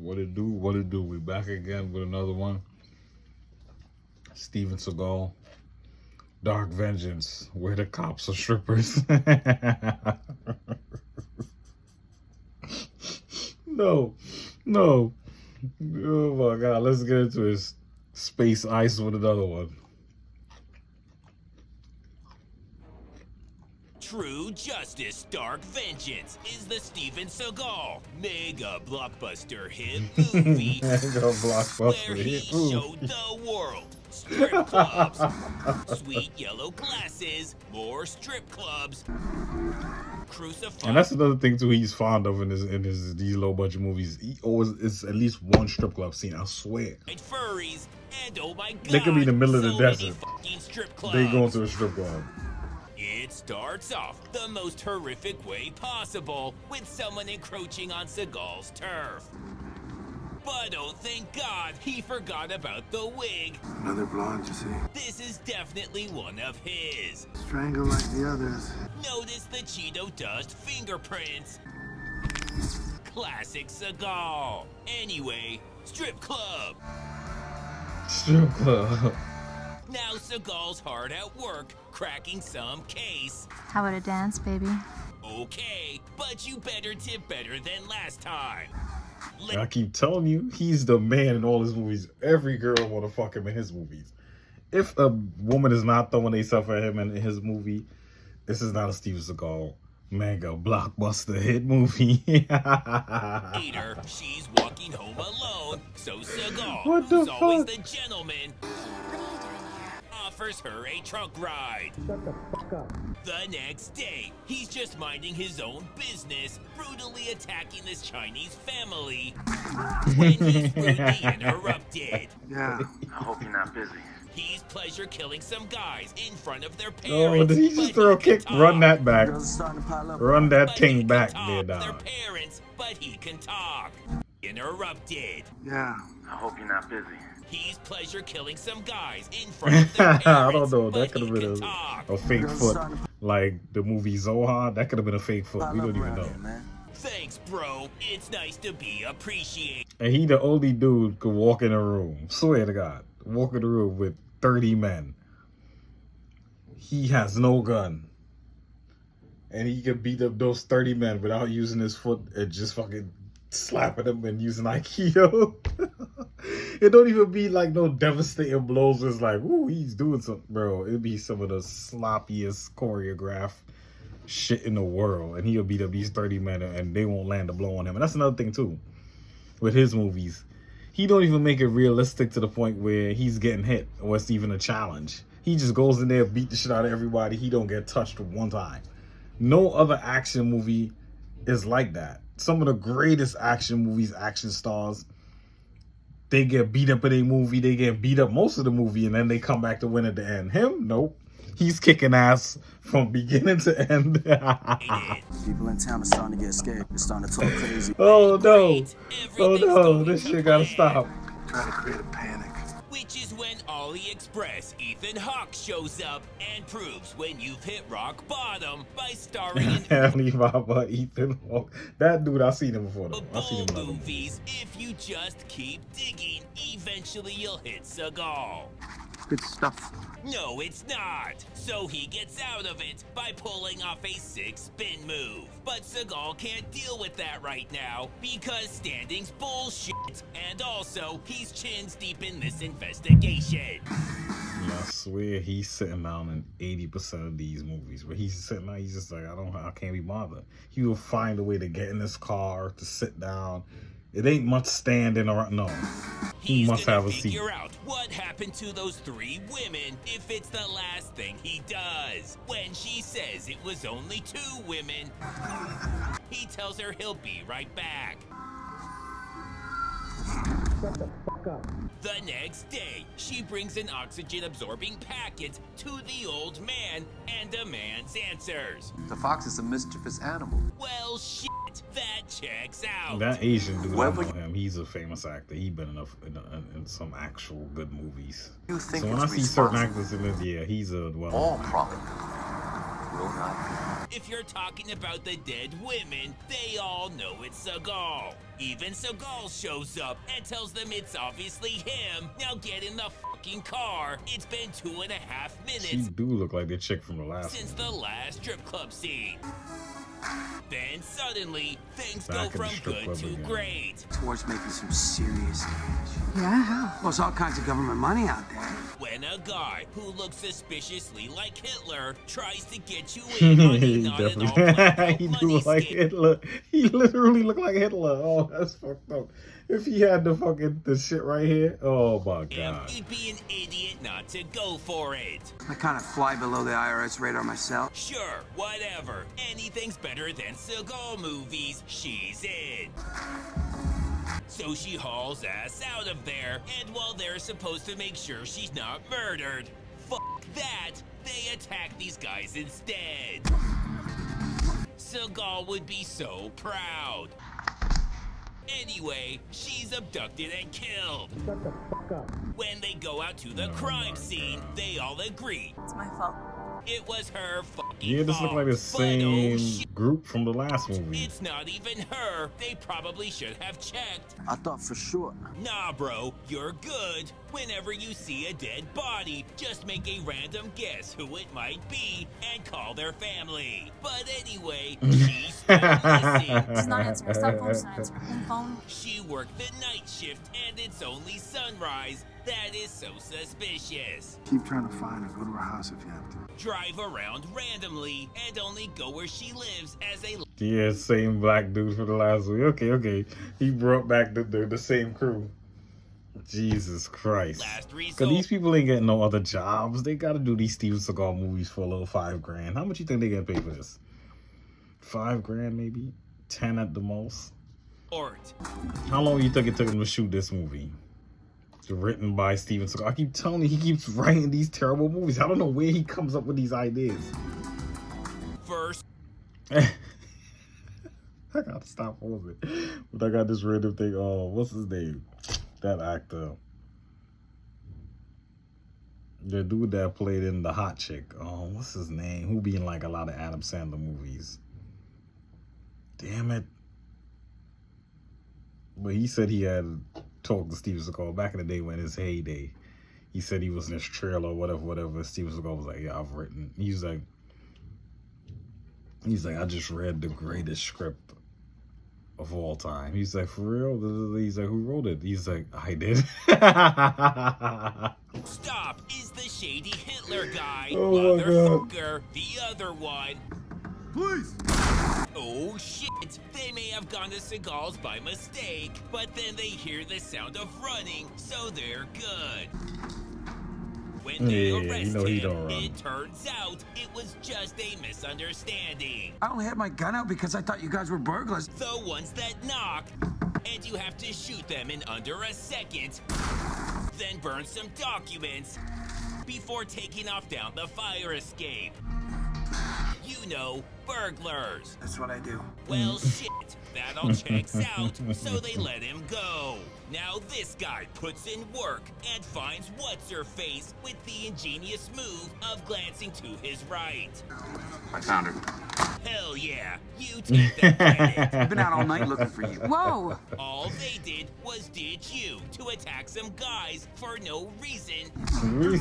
What it do? What it do? We back again with another one. Steven Seagal, Dark Vengeance, where the cops are strippers. No, no. Oh my God, let's get into his Space Ice with another one. True Justice Dark Vengeance is the Steven Seagal mega blockbuster hit movie where he showed the world strip clubs, sweet yellow glasses, more strip clubs, crucified. And that's another thing too he's fond of in his these low budget movies. He always is at least one strip club scene, I swear. Furries, and oh my God, they could be in the middle of the desert. Strip clubs. They go into a strip club. It starts off the most horrific way possible with someone encroaching on Seagal's turf. But oh, thank God he forgot about the wig. Another blonde, you see. This is definitely one of his. Strangled like the others. Notice the Cheeto dust fingerprints. Classic Seagal. Anyway, strip club. Strip club. Now Seagal's hard at work, cracking some case. How about a dance, baby? Okay, but you better tip better than last time. I keep telling you, he's the man in all his movies. Every girl want to fuck him in his movies. If a woman is not throwing herself at him in his movie, this is not a Steven Seagal mega blockbuster hit movie. Later, she's walking home alone, so Seagal, What the who's always fuck? the gentleman, offers her a truck ride. Shut the fuck up. The next day, he's just minding his own business, brutally attacking this Chinese family when he's rudely interrupted. Yeah. I hope you're not busy. He's pleasure killing some guys in front of their parents. Oh, did he just but throw a he can kick? talk. Run that back. Girls are starting to pile up. Run that But he thing can back talk. there, Their dog. parents, but he can talk. Interrupted. Yeah. I hope you're not busy. He's pleasure killing some guys in front of their parents. I don't know. but That could he have been can talk. a fake foot. Like the movie Zohan. That could have been a fake foot. We don't even know. Thanks, bro. It's nice to be appreciated. And he the only dude could walk in a room. Swear to God. Walk in a room with 30 men. He has no gun. And he can beat up those 30 men without using his foot and just fucking slapping them and using Aikido. It don't even be like no devastating blows. It's like, ooh, he's doing something, bro. It'd be some of the sloppiest choreographed shit in the world. And he'll beat up these 30 men and they won't land a blow on him. And that's another thing too with his movies. He don't even make it realistic to the point where he's getting hit or it's even a challenge. He just goes in there, beat the shit out of everybody. He don't get touched one time. No other action movie is like that. Some of the greatest action movies, action stars, they get beat up in a movie. They get beat up most of the movie and then they come back to win at the end. Him? Nope. He's kicking ass from beginning to end. People in town are starting to get scared. They're starting to talk crazy. Oh no. Oh no. This shit gotta stop. Trying to create a panic. Which is when AliExpress Ethan Hawke shows up and proves when you've hit rock bottom by starring in Alibaba, Ethan Hawke. That dude, I've seen him before though. I've seen him in other movies. If you just keep digging, eventually you'll hit Seagal. Good stuff. No, it's not. So he gets out of it by pulling off a 6-spin move. But Seagal can't deal with that right now because standing's bullshit. And also, he's chins deep in this investigation. Yeah, I swear he's sitting down in 80% of these movies. But he's sitting down, he's just like, I can't be bothered. He will find a way to get in his car, to sit down. It ain't much standing around. No, he must have a seat. Figure out what happened to those 3 women if it's the last thing he does. When she says it was only 2 women, he tells her he'll be right back. Shut the fuck up. The next day, she brings an oxygen-absorbing packet to the old man and demands answers. The fox is a mischievous animal. Well, shit, that checks out. That Asian dude, I know him. He's a famous actor. He's been in some actual good movies. You think So when I it's see certain responsible? actors in this, yeah, he's a All problem. Will not. If you're talking about the dead women, they all know it's Seagal. Even Seagal shows up and tells them it's obviously him. Now get in the fucking car. It's been 2.5 She minutes do look like the chick from the last since one. the last strip club scene. Then suddenly, things Back go in the from strip good club to again. great. Towards making some serious cash. Yeah, how? Well, there's all kinds of government money out there. When a guy who looks suspiciously like Hitler tries to get you in on a He not at all definitely planned out he do money look like scheme. Hitler. He literally look like Hitler. Oh, that's fucked up. If he had the shit right here, oh my god. You'd be an idiot not to go for it. I kind of fly below the IRS radar myself. Sure, whatever. Anything's better than Seagal movies. She's in. So she hauls ass out of there, and while they're supposed to make sure she's not murdered, fuck that, they attack these guys instead. Seagal would be so proud. Anyway, she's abducted and killed. Shut the fuck up. When they go out to the crime scene, they all agree It's my fault. it was her fucking Yeah, this look like the fault. But oh same shit, group from the last movie. it's not even her. They probably should have checked. I thought for sure. Nah, bro, you're good. Whenever you see a dead body, just make a random guess who it might be and call their family. But anyway, she's still missing. She's not answering her cell phone. She's not answering her phone. She worked the night shift and it's only sunrise. That is so suspicious. Keep trying to find her. Go to her house if you have to. Drive around randomly and only go where she lives as a Yeah, same black dude for the last one. Okay. He brought back the same crew. Jesus Christ. last Cause resort. these people ain't getting no other jobs. They gotta do these Steven Seagal movies for a little $5,000. How much you think they get paid for this? $5,000 maybe? 10 at the most? How long you think it took him to shoot this movie? It's written by Steven Seagal. I keep telling you, he keeps writing these terrible movies. I don't know where he comes up with these ideas. First, I gotta stop pausing. But I got this random thing. Oh, what's his name? That actor. The dude that played in The Hot Chick. Oh, what's his name? Who be in like a lot of Adam Sandler movies? Damn it. But he said he had talked to Steven Seagal back in the day when his heyday. He said he was in his trailer or whatever. Steven Seagal was like, yeah, I've written. He's like, I just read the greatest script of all time. He's like, for real? He's like, who wrote it? He's like, I did. stop is the shady Hitler guy. Oh my God. Motherfucker, the other one. Please. Oh shit, they may have gone to Seagal's by mistake, but then they hear the sound of running, so they're good. When they Yeah, arrest you know he him, don't run. it turns out it was just a misunderstanding. I only had my gun out because I thought you guys were burglars. The ones that knock, and you have to shoot them in under a second, then burn some documents before taking off down the fire escape. You know, burglars. That's what I do. Well, shit, that all checks out, so they let him go. Now this guy puts in work and finds what's-her-face with the ingenious move of glancing to his right. I found her. Hell yeah, you take that credit. I've been out all night looking for you. Whoa! All they did was ditch you to attack some guys for no reason. You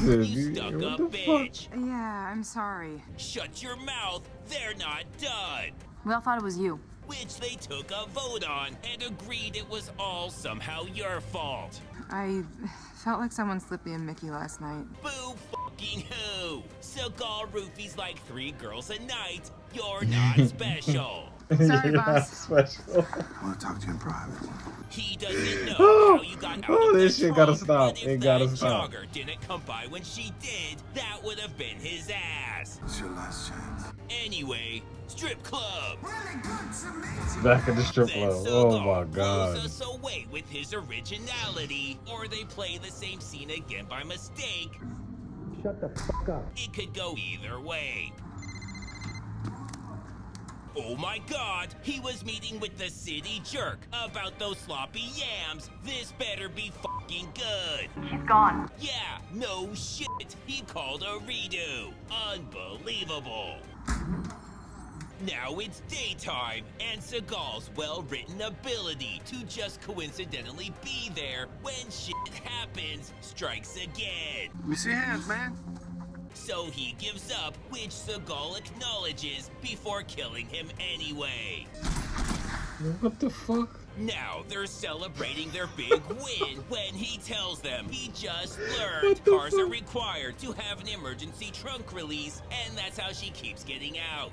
stuck What up the fuck? bitch. Yeah, I'm sorry. Shut your mouth, they're not done. We all thought it was you. Which they took a vote on and agreed it was all somehow your fault. I felt like someone slipped me a Mickey last night. Boo fucking who? Seagal roofies like 3 girls a night. You're not special. Sorry, You're not boss. special. I want to talk to you in private. He doesn't know how you got out of This the shit gotta trunk, stop. but if It gotta that stop. jogger didn't come by when she did, that would have been his ass. It's your last chance. Anyway, strip club. Back at the strip Then club. Oh Seagal my god. blows us away with his originality, or they play the same scene again by mistake. Shut the fuck up. It could go either way. Oh my god, he was meeting with the city jerk about those sloppy yams. This better be fucking good. She's gone. Yeah, no shit. He called a redo. Unbelievable. Now it's daytime, and Seagal's well-written ability to just coincidentally be there when shit happens strikes again. Let me see your hands, man. So he gives up, which Seagal acknowledges before killing him anyway. What the fuck? Now they're celebrating their big win when he tells them he just learned cars are required to have an emergency trunk release, and that's how she keeps getting out.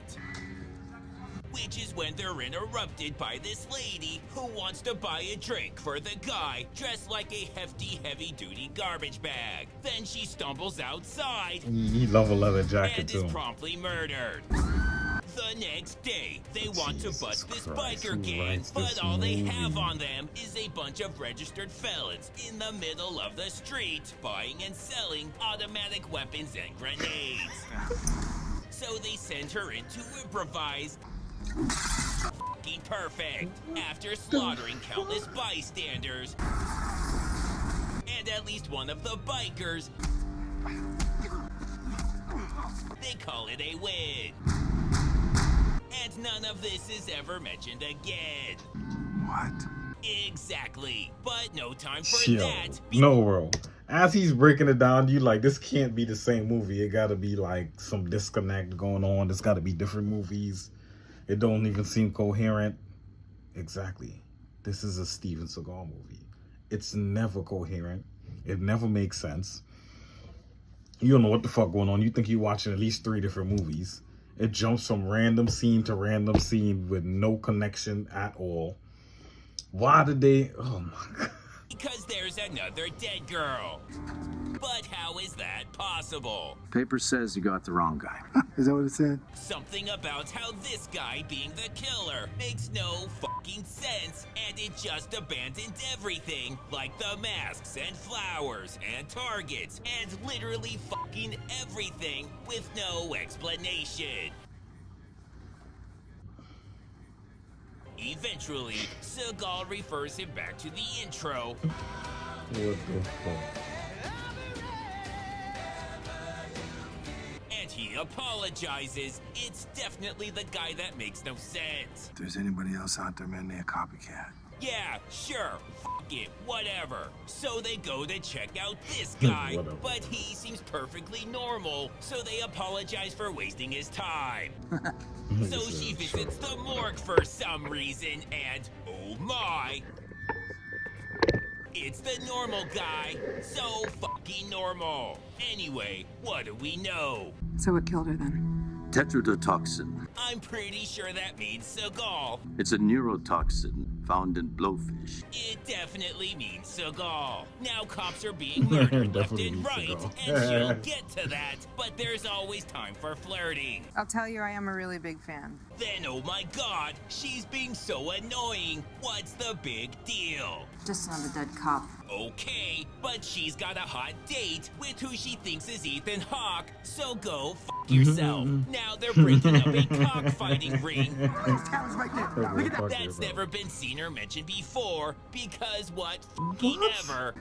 Which is when they're interrupted by this lady who wants to buy a drink for the guy dressed like a hefty, heavy-duty garbage bag. Then she stumbles outside He love a leather jacket and too. is promptly murdered. The next day, they want to bust this Christ, biker who gang, writes but this all they have movie? on them is a bunch of registered felons in the middle of the street, buying and selling automatic weapons and grenades. So they send her in to improvise. Fucking perfect. After slaughtering countless bystanders and at least one of the bikers, they call it a win. And none of this is ever mentioned again. What? Exactly. But no time for Yo, that. no, bro. As he's breaking it down, you like, this can't be the same movie. It gotta be like some disconnect going on. There's gotta be different movies. It don't even seem coherent. Exactly. This is a Steven Seagal movie. It's never coherent. It never makes sense. You don't know what the fuck going on. You think you're watching at least 3 different movies. It jumps from random scene to random scene with no connection at all. Why did they... Oh my God. Because there's another dead girl. But how is that possible? Paper says you got the wrong guy. Is that what it said? Something about how this guy being the killer makes no fucking sense, and it just abandoned everything, like the masks and flowers and targets and literally fucking everything with no explanation. Eventually, Seagal refers him back to the intro. What the fuck? And he apologizes. It's definitely the guy that makes no sense. If there's anybody else out there, man, they're a copycat. Yeah, sure, fuck it, whatever. So they go to check out this guy, Whatever. but he seems perfectly normal, so they apologize for wasting his time. So she visits the morgue for some reason, and oh my, it's the normal guy. So fucking normal. Anyway, what do we know? So what killed her then? Tetrodotoxin. I'm pretty sure that means Seagal. It's a neurotoxin found in blowfish. It definitely means Seagal. Now cops are being murdered left Definitely and means right, Seagal. and she'll get to that, but there's always time for flirting. I'll tell you, I am a really big fan. Then, oh my god, she's being so annoying. What's the big deal? Just another dead cop. Okay, but she's got a hot date with who she thinks is Ethan Hawke, so go fuck yourself. Now they're breaking up a cockfighting ring. Cameras right there. Look at that. That's never been seen or mentioned before, because what fucking ever.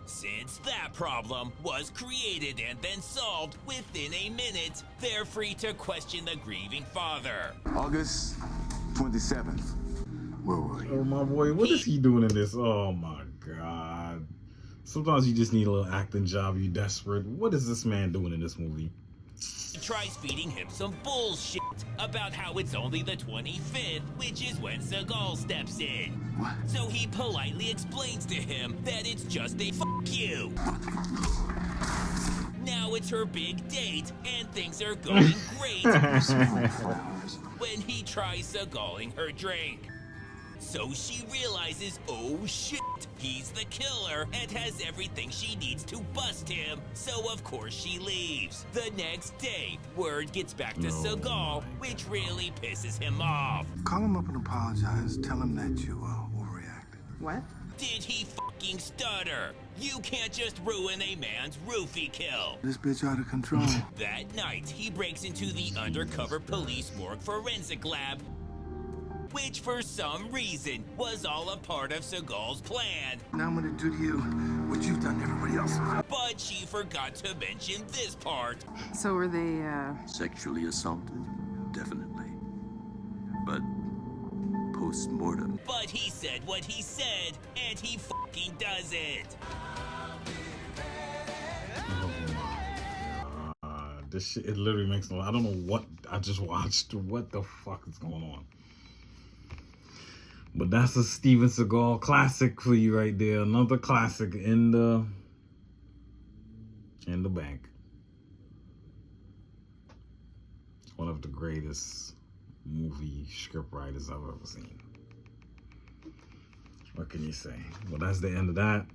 Since that problem was created and then solved within a minute, they're free to question the grieving father. August 27th. Where were you? Oh my boy, what is he doing in this? Oh my God. Sometimes you just need a little acting job, you desperate. What is this man doing in this movie? He tries feeding him some bullshit about how it's only the 25th, which is when Seagal steps in. What? So he politely explains to him that it's just a fuck you. Now it's her big date, and things are going great when he tries Seagaling her drink. So she realizes, oh shit, he's the killer and has everything she needs to bust him. So of course she leaves. The next day, word gets back to Seagal, which really pisses him off. Call him up and apologize. Tell him that you overreacted. What? Did he fucking stutter? You can't just ruin a man's roofie kill. This bitch out of control. That night, he breaks into the undercover police morgue forensic lab, which for some reason was all a part of Seagal's plan. Now I'm gonna do to you What you've done, everybody else. But she forgot to mention this part. So were they, Sexually assaulted, definitely. But post-mortem. But he said what he said, and he fucking does it. Oh my god. This shit, it literally makes no, I don't know what I just watched. What the fuck is going on? But that's a Steven Seagal classic for you right there. Another classic in the bank. One of the greatest movie script writers I've ever seen. What can you say? Well, that's the end of that.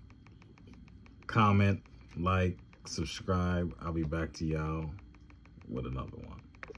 Comment, like, subscribe. I'll be back to y'all with another one.